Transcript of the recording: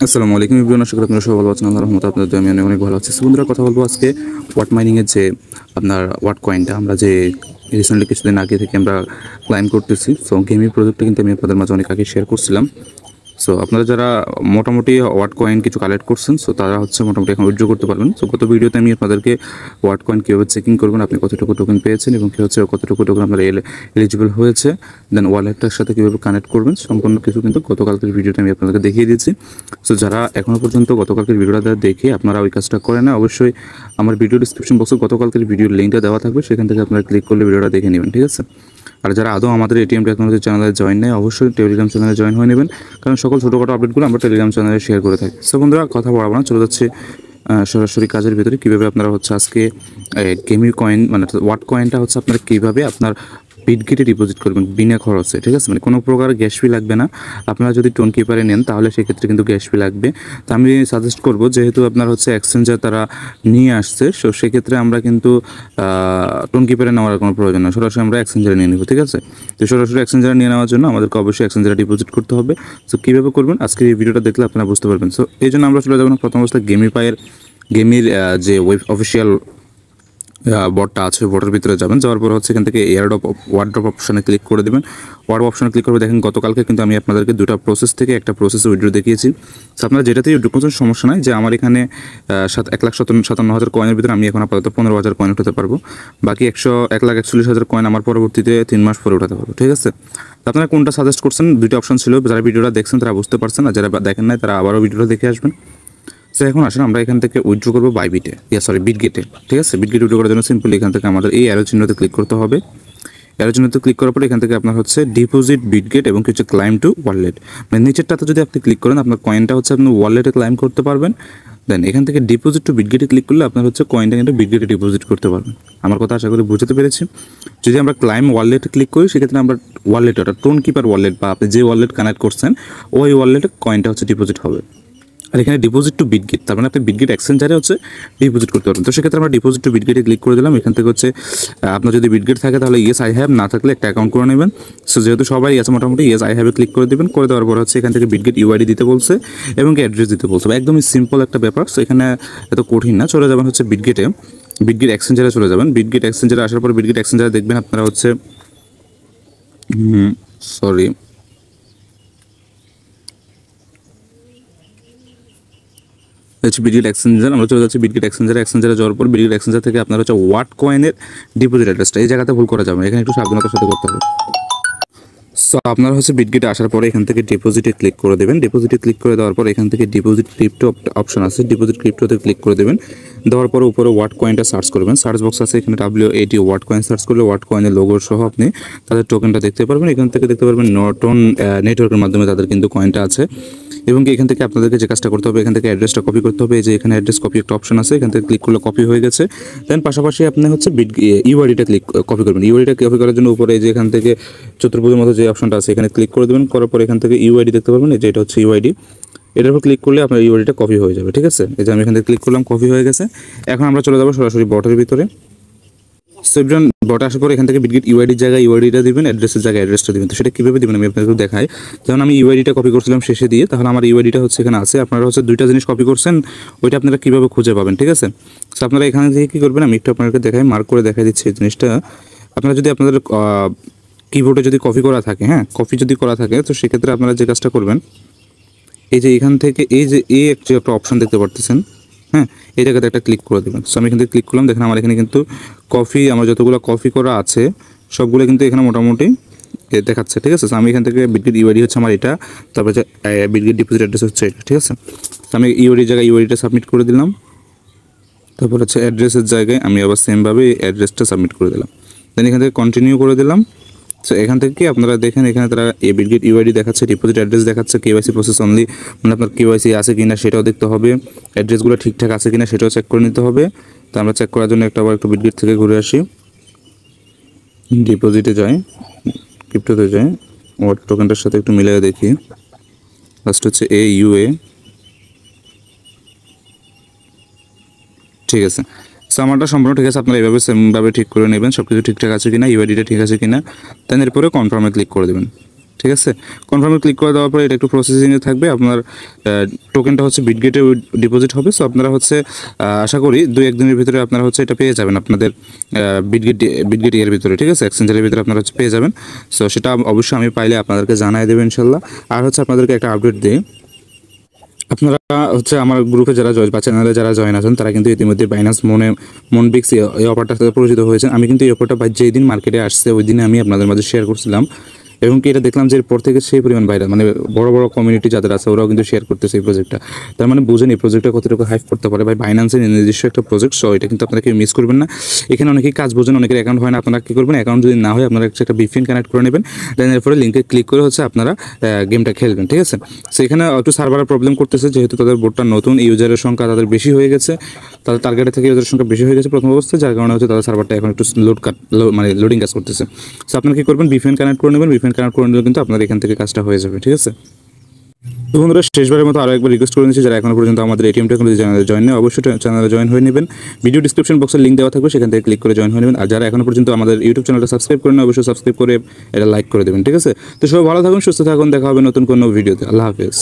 আসসালামু আলাইকুম এভরিওয়ান, আশা করি আপনারা সবাই ভালো আছেন। আল্লাহর রহমতে আপনাদের আমি অনেক ভালো আছি। বন্ধুরা, কথা বলবো আজকে ওয়াট মাইনিং এর যে আপনার ওয়াট কয়েনটা আমরা যে রিসেন্টলি কিছুদিন আগে থেকে আমরা ক্লাইম করতেছি। সো গেমিং প্রজেক্টটা কিন্তু আমি আপনাদের মাঝে অনেক আগে শেয়ার করছিলাম। সো আপনারা যারা মোটামুটি ওয়াট কয়েন কিছু কালেক্ট করছেন, সো তারা মোটামুটি এখন উইথড্র করতে পারবেন। সো গত ভিডিওতে আমি আপনাদেরকে ওয়াট কয়েন কীভাবে চেকিং করবেন, আপনি কতটুকু টোকেন পেয়েছেন এবং কী হচ্ছে কতটুকু টোকেন আপনার এলিজিবল হয়েছে, দেন ওয়ালেটটার সাথে কীভাবে কানেক্ট করবেন, সম্পূর্ণ কিছু কিন্তু গতকালকের ভিডিওতে আমি আপনাদেরকে দেখিয়ে দিয়েছি। সো যারা এখনও পর্যন্ত গতকালকের ভিডিওটা দেখে আপনারা ওই কাজটা করেন না, অবশ্যই আমার ভিডিও ডিসক্রিপশন বক্সে গতকালকের ভিডিওর লিঙ্কটা দেওয়া থাকবে, সেখান থেকে আপনারা ক্লিক করলে ভিডিওটা দেখে নেবেন, ঠিক আছে। আর যারা আদৌ আমাদের এটিএম টেকনোলজি চ্যানেলে জয়েন নেই, অবশ্যই টেলিগ্রাম চ্যানেলে জয়েন হয়ে নেবেন, কারণ সকল ছোটোখাটো আপডেটগুলো আমরা টেলিগ্রাম চ্যানেলে শেয়ার করে থাকি। সো বন্ধুরা, কথা বলাবো না, চলে যাচ্ছে সরাসরি কাজের ভিতরে। কীভাবে আপনারা আজকে গেমিং কয়েন মানে ওয়াট কয়েনটা আপনারা কীভাবে আপনার বিটগেটে ডিপোজিট করবেন বিনা খরচে, ঠিক আছে। মানে কোনো প্রকার গ্যাস ফি লাগবে না। আপনারা যদি টোন কিপারে নেন তাহলে সেক্ষেত্রে কিন্তু গ্যাস ফি লাগবে। তো আমি সাজেস্ট করব, যেহেতু আপনার এক্সচেঞ্জার তারা নিয়ে আসছে, সো সেক্ষেত্রে আমরা কিন্তু টোন কিপারে নেওয়ার কোনো প্রয়োজন না, সরাসরি আমরা এক্সচেঞ্জারে নিয়ে নেব, ঠিক আছে। তো সরাসরি এক্সচেঞ্জারে নিয়ে নেওয়ার জন্য আমাদেরকে অবশ্যই এক্সচেঞ্জারে ডিপোজিট করতে হবে। সো কীভাবে করবেন আজকের এই ভিডিওটা দেখলে আপনারা বুঝতে পারবেন। সো এই জন্য আমরা চলে যাবো না, প্রথম অবস্থায় গেমির যে ওয়েব অফিসিয়াল বটটা আছে, বটের ভিতরে যাবেন, যাওয়ার পর এখান থেকে এয়ারড্রপ ওয়ার্ড্রপ অপশানে ক্লিক করে দেবেন। ওয়ার্ড্রপ অপশানে ক্লিক করবে, দেখেন গতকালকে কিন্তু আমি আপনাদেরকে দুটো প্রসেস থেকে একটা প্রসেসে উইথড্র দেখিয়েছি। তো আপনারা যেটাতেই উইথড্র করছেন সমস্যা নাই, যে আমার এখানে 1,57,000 কয়েনের ভিতরে আমি এখন আপাতত 15,000 কয়েন উঠাতে পারবো, বাকি 1,41,000 কয়েন আমার পরবর্তীতে 3 মাস পরে উঠাতে পারবো, ঠিক আছে। তো আপনারা কোনটা সাজেস্ট করছেন, দুইটা অপশন ছিল, যারা ভিডিওটা দেখছেন তারা বুঝতে পারছেন, আর যারা দেখেন নাই তারা আবারও ভিডিওটা দেখে আসবেন। সো এখন আসেন আমরা এখান থেকে উইথড্র করবো বিটগেটে, ঠিক আছে। বিটগেট উইথড্র করার জন্য সিম্পলি এখান থেকে আমাদের এই অ্যারো চিহ্নতে ক্লিক করতে হবে। অ্যারো চিহ্নতে ক্লিক করার পরে এখান থেকে আপনার ডিপোজিট বিটগেট এবং কিছু ক্লাইম টু ওয়ালেট, মানে নিচেরটাতে যদি আপনি ক্লিক করেন আপনার কয়েনটা আপনি ওয়ালেটে ক্লাইম করতে পারবেন। দেন এখান থেকে ডিপোজিট টু বিটগেটে ক্লিক করলে আপনার কয়েনটা কিন্তু বিটগেটে ডিপোজিট করতে পারবেন। আমার কথা আশা করি বুঝতে পেরেছি। যদি আমরা ক্লাইম ওয়ালেটে ক্লিক করি, সেক্ষেত্রে আমরা ওয়ালেট, ওটা টোন কিপার ওয়ালেট বা আপনি যে ওয়ালেট কানেক্ট করছেন ওই ওয়ালেটে কয়েনটা ডিপোজিট হবে। আর এখানে ডিপোজিট টু বিটগেট, তার মানে আপনি বিটগেট এক্সচেঞ্জারে ডিপোজিট করতে পারবেন। তো সেক্ষেত্রে আমরা ডিপোজিট টু বিটগেটে ক্লিক করে দিলাম। এখান থেকে আপনার যদি বিটগেট থাকে তাহলে ইয়েস আই হ্যাভ, না থাকলে একটা অ্যাকাউন্ট করে নেবেন। সো যেহেতু সবাই আছে মোটামুটি, ইয়েস আই হ্যাভে ক্লিক করে দেবেন। করে দেওয়ার পর এখান থেকে বিটগেট ইউআইডি দিতে বলছে এবং অ্যাড্রেস দিতে বলছে, একদমই সিম্পল একটা ব্যাপার। সো এখানে এত কঠিন না। চলে যাবেন বিটগেট এক্সচেঞ্জারে চলে যাবেন। বিটগেট এক্সচেঞ্জারে আসার পর বিটগেট এক্সচেঞ্জারে দেখবেন আপনারা বিটগেট এক্সচেঞ্জার, আমরা চলে যাচ্ছি বিটগেট এক্সচেঞ্জারে যাওয়ার পর বিটগেট এক্সচেঞ্জার থেকে আপনার ওয়াট কয়েনের ডিপোজিট অ্যাড্রেসটা, এই জায়গাতে ভুল করা যাবে, এখানে একটু সাবধানতার সাথে করতে হবে। সো আপনারা বিটগেটে আসার পরে এখান থেকে ডিপোজিটে ক্লিক করে দেবেন। ডিপোজিটে ক্লিক করে দেওয়ার পর এখান থেকে ডিপোজিট ক্রিপ্টো অপশন আছে, ডিপোজিট ক্রিপ্টোতে ক্লিক করে দেবেন। দেওয়ার পরে উপরে ওয়াট কয়েনটা সার্চ করবেন, সার্চ বক্স আছে এখানে WAT ওয়াট কয়েন সার্চ করলে ওয়াট কয়েনের লোগো সহ আপনি তাদের টোকেনটা দেখতে পারবেন। এখান থেকে দেখতে পারবেন নর্টন নেটওয়ার্কের মাধ্যমে তাদের কিন্তু কয়েনটা আছে। এবং এখান থেকে আপনাদেরকে যে কাজটা করতে হবে, এখান থেকে অ্যাড্রেসটা কপি করতে হবে। এই যে এখানে অ্যাড্রেস কপি একটা অপশন আছে, এখান থেকে ক্লিক করলে কপি হয়ে গেছে। দেন পাশাপাশি আপনি ইউআইডিটা কপি করবেন। ইউআইডিটা কপি করার জন্য উপরে যে এখান থেকে চতুর্ভুজের মতো যে অপশনটা আছে এখানে ক্লিক করে দেবেন। করার পর এখান থেকে ইউআইডি দেখতে পারবেন, এই যে এটা ইউআইডি, এটার উপর ক্লিক করলে আপনার ইউআইডিটা কপি হয়ে যাবে, ঠিক আছে। এই যে আমি এখান থেকে ক্লিক করলাম, কপি হয়ে গেছে। এখন আমরা চলে যাবো সরাসরি বটের ভিতরে। সেভজন বটে আসার পর এখান থেকে বিটগেট ইউআইডির জায়গায় ইউআইডিটা দিবেন, অ্যাড্রেসের জায়গায় অ্যাড্রেসটা দিবেন। তো সেটা কীভাবে দিবেন আমি আপনাদের দেখাই। যেমন আমি ইউআইডিটা কপি করছিলাম শেষে দিয়ে, তাহলে আমার ইউআইডিটা এখানে আছে। আপনারা দুইটা জিনিস কপি করছেন, ওইটা আপনারা কীভাবে খুঁজে পাবেন, ঠিক আছে। তো আপনারা এখানে থেকে কী করবেন, আমি একটু আপনাদেরকে দেখাই, মার্ক করে দেখাই দিচ্ছি এই জিনিসটা। আপনারা যদি আপনাদের কিবোর্ডে যদি কপি করা থাকে, হ্যাঁ কপি যদি করা থাকে, তো সেক্ষেত্রে আপনারা যে কাজটা করবেন, এই যে এখান থেকে এই যে একটা অপশন দেখতে পারতেছেন, হ্যাঁ এই জায়গাতে একটা ক্লিক করে দেবেন। সো আমি এখান থেকে ক্লিক করলাম, দেখেন আমার এখানে কিন্তু আমার যতগুলো কপি করা আছে সবগুলো কিন্তু এখানে মোটামুটি দেখাচ্ছে, ঠিক আছে। সো আমি এখান থেকে বিটগেট ইউআইডি আমার এটা, তারপরে বিটগেট ডিপোজিট অ্যাড্রেস এটা, ঠিক আছে। তো আমি ইউআইডির জায়গায় ইউআইডিটা সাবমিট করে দিলাম। তারপর অ্যাড্রেসের জায়গায় আমি আবার সেমভাবে অ্যাড্রেসটা সাবমিট করে দিলাম। দেন এখান থেকে কন্টিনিউ করে দিলাম। সো এখান থেকে আপনারা দেখেন এখানে তারা বিটগেট ইউআইডি দেখাচ্ছে, ডিপোজিট অ্যাড্রেস দেখাচ্ছে, কেওয়াইসি প্রসেস অনলি, মানে আপনার কেওয়াইসি আছে কিনা সেটাও দেখতে হবে, অ্যাড্রেসগুলো ঠিকঠাক আছে কিনা সেটাও চেক করে নিতে হবে। তো আমরা চেক করার জন্য আবার একটু বিটগেট থেকে ঘুরে আসি, ডিপোজিটে যাই, ক্রিপ্টোতে যাই, ওয়াট টোকেনটার সাথে একটু মিলিয়ে দেখি। লাস্ট AUA, ঠিক আছে। সো আমারটা সম্পূর্ণ ঠিক আছে, আপনারা এইভাবে সেমভাবে ঠিক করে নেবেন, সব কিছু ঠিকঠাক আছে কিনা, ইউআইডিটা ঠিক আছে কিনা। দেন এরপরে কনফার্মে ক্লিক করে দেবেন, ঠিক আছে। কনফার্মে ক্লিক করে দেওয়ার পরে এটা একটু প্রসেসিংয়ে থাকবে। আপনার টোকেনটা হচ্ছে বিটগেটে ডিপোজিট হবে। সো আপনারা হচ্ছে আশা করি 2-1 দিনের ভিতরে আপনারা হচ্ছে এটা পেয়ে যাবেন আপনাদের বিটগেট এর ভিতরে, ঠিক আছে, এক্সচেঞ্জের ভিতরে আপনারা হচ্ছে পেয়ে যাবেন। সো সেটা অবশ্যই আমি পাইলে আপনাদেরকে জানাই দেবো ইনশাল্লাহ। আর হচ্ছে আপনাদেরকে একটা আপডেট দিই, আপনারা হচ্ছে আমার গ্রুপে যারা জয়েন বা চ্যানেলে যারা জয়েন আছেন তারা কিন্তু ইতিমধ্যে বাইনান্স মনবিক্স এই অফারটার সাথে পরিচিত হয়েছেন। আমি কিন্তু এই অফারটা যেই দিন মার্কেটে আসছে ওই দিনে আমি আপনাদের মাঝে শেয়ার করছিলাম, এবং কি এটা দেখলাম যে এরপর থেকে সেই পরিমাণ ভাইরাল, মানে বড় বড় কমিউনিটি যাদের আছে ওরাও কিন্তু শেয়ার করতেছে এই প্রজেক্টটা। তার মানে বুঝেন এই প্রজেক্টটা কতটুকু হাইপ করতে পারে। ভাই বাইনান্সের নিজস্ব একটা প্রজেক্ট, সো এটা কিন্তু আপনারা কেউ মিস করবেন না। এখানে অনেকেই কাজ বোঝেন, অনেকের অ্যাকাউন্ট হয় না, আপনারা কী করবেন, অ্যাকাউন্ট যদি না হয় আপনারা একটা ভিপিএন কানেক্ট করে নেবেন, দেন এরপরে লিঙ্কে ক্লিক করে হচ্ছে আপনারা গেমটা খেলবেন, ঠিক আছে। সেখানে একটু সার্ভারের প্রবলেম করতেছে, যেহেতু তাদের বোর্ডটা নতুন, ইউজারের সংখ্যা তাদের বেশি হয়ে গেছে, তাদের টার্গেটের থেকে ইউজারের সংখ্যা বেশি হয়ে গেছে প্রথম অবস্থায়, যার কারণে হচ্ছে তাদের সার্ভারটা এখন একটু মানে লোডিং কাজ করতেছে। সো আপনারা কী করবেন, ভিপিএন কানেক্ট করে নেবেন, ভিপিএন কানেক্ট করে নিলে কিন্তু আপনার এখান থেকে কাজটা হয়ে যাবে, ঠিক আছে। তো বন্ধুরা শেষবারের মতো আরও একবার রিকোয়েস্ট করে নিচ্ছি, যারা এখনো পর্যন্ত আমাদের এটিএমটা কোনো চ্যানেলে জয়েন নেই অবশ্যই চ্যানেলে জয়েন হয়ে নেবেন। ভিডিও ডিসক্রিপশন বক্সের লিঙ্ক দেওয়া থাকবে, সেখান থেকে ক্লিক করে জয়েন হয়ে নেবেন। আর যারা এখনো পর্যন্ত আমাদের ইউটিউব চ্যানেলটা সাবস্ক্রাইব করেন অবশ্যই সাবস্ক্রাইব করে এটা লাইক করে দেবেন, ঠিক আছে। তো সবাই ভালো থাকুন, সুস্থ থাকুন, দেখা হবে নতুন কোনো ভিডিওতে। আল্লাহ হাফেজ।